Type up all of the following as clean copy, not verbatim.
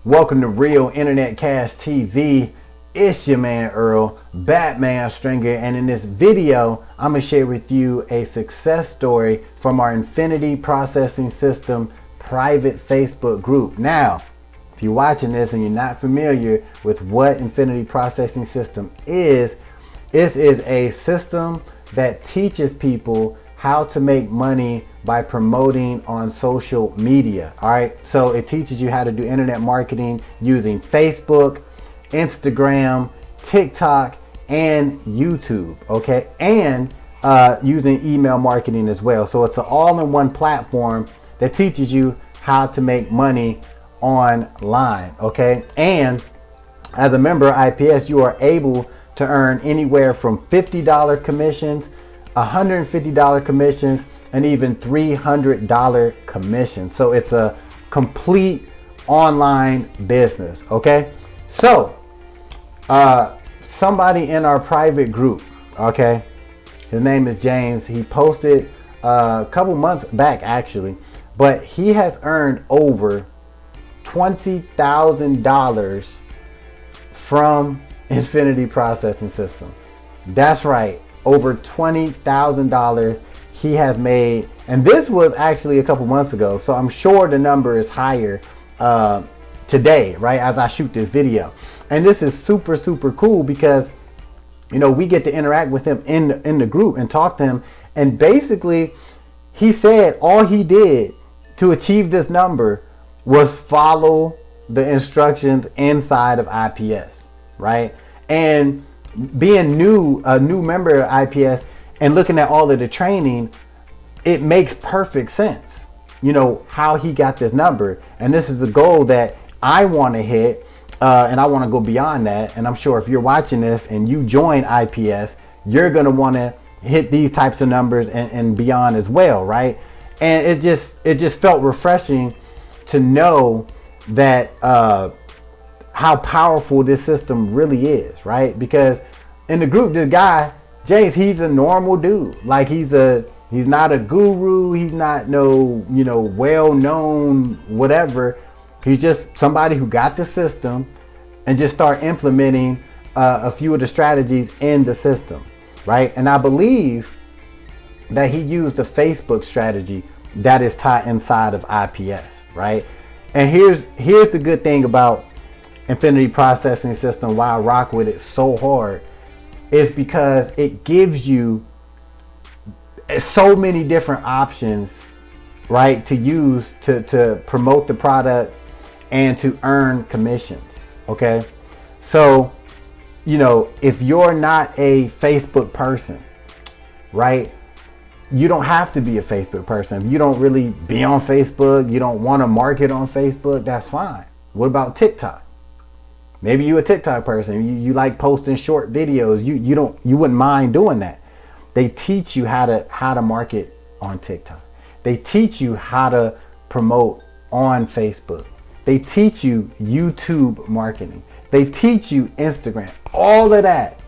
Welcome to Real Internet Cash TV. It's your man Earl, Batman Stringer, and in this video, I'm gonna share with you a success story from our Infinity Processing System private Facebook group. Now, if you're watching this and you're not familiar with what Infinity Processing System is, this is a system that teaches people how to make money by promoting on social media. All right, so it teaches you how to do internet marketing using Facebook, Instagram, TikTok, and YouTube. Okay, and using email marketing as well. So it's an all-in-one platform that teaches you how to make money online. Okay, and as a member of IPS, you are able to earn anywhere from $50 commissions, $150 commissions, and even $300 commissions. So it's a complete online business. Okay, so somebody in our private group, okay, his name is James. He posted a couple months back actually, but he has earned over $20,000 from Infinity Processing System. That's right, over $20,000 he has made, and this was actually a couple months ago, so I'm sure the number is higher today, right, as I shoot this video. And this is super cool because, you know, we get to interact with him in the group and talk to him, and basically he said all he did to achieve this number was follow the instructions inside of IPS, right? And being a new member of IPS and looking at all of the training, it makes perfect sense, you know, how he got this number. And this is a goal that I want to hit, and I want to go beyond that. And I'm sure if you're watching this and you join IPS, you're going to want to hit these types of numbers and beyond as well, right? And it just felt refreshing to know that how powerful this system really is, right? Because in the group, this guy James, he's a normal dude. Like he's not a guru, he's not no, you know, well-known whatever. He's just somebody who got the system and just start implementing a few of the strategies in the system, right? And I believe that he used the Facebook strategy that is taught inside of IPS, right? And here's the good thing about Infinity Processing System, why I rock with it so hard, is because it gives you so many different options, right, to use to promote the product and to earn commissions. Okay, so, you know, if you're not a Facebook person, right, you don't have to be a Facebook person. If you don't really be on Facebook, you don't want to market on Facebook, that's fine. What about TikTok? Maybe you're a TikTok person. You like posting short videos. You wouldn't mind doing that. They teach you how to market on TikTok. They teach you how to promote on Facebook. They teach you YouTube marketing. They teach you Instagram. All of that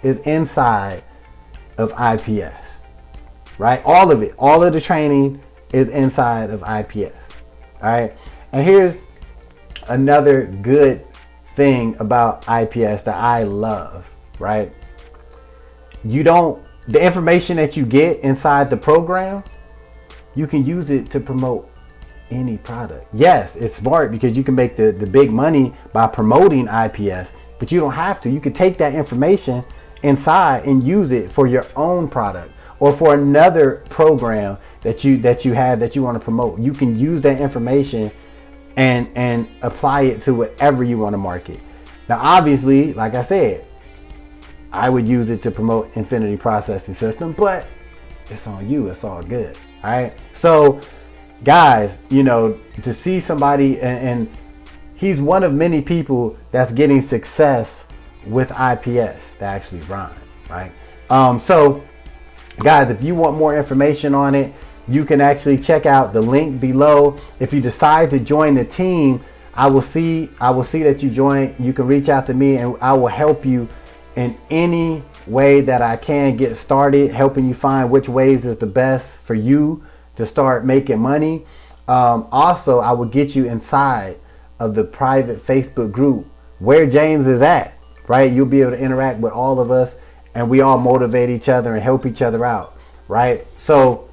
is inside of IPS, right? All of it. All of the training is inside of IPS. All right. And here's another good thing about IPS that I love, right? The information that you get inside the program, you can use it to promote any product. Yes, it's smart because you can make the big money by promoting IPS, but you don't have to. You can take that information inside and use it for your own product or for another program that you have that you want to promote. You can use that information and apply it to whatever you want to market. Now, obviously, like I said, I would use it to promote Infinity Processing System, but it's on you. It's all good. All right. So, guys, you know, to see somebody, and he's one of many people that's getting success with IPS that actually rhyme, right? So, guys, if you want more information on it, you can actually check out the link below. If you decide to join the team, I will see that you join. You can reach out to me and I will help you in any way that I can get started, helping you find which ways is the best for you to start making money. Also, I will get you inside of the private Facebook group where James is at, right? You'll be able to interact with all of us, and we all motivate each other and help each other out, right? So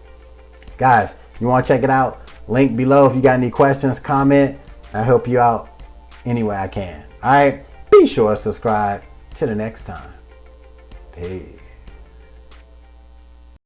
guys, you want to check it out? Link below. If you got any questions, comment. I'll help you out any way I can. All right, be sure to subscribe. Till the next time. Peace.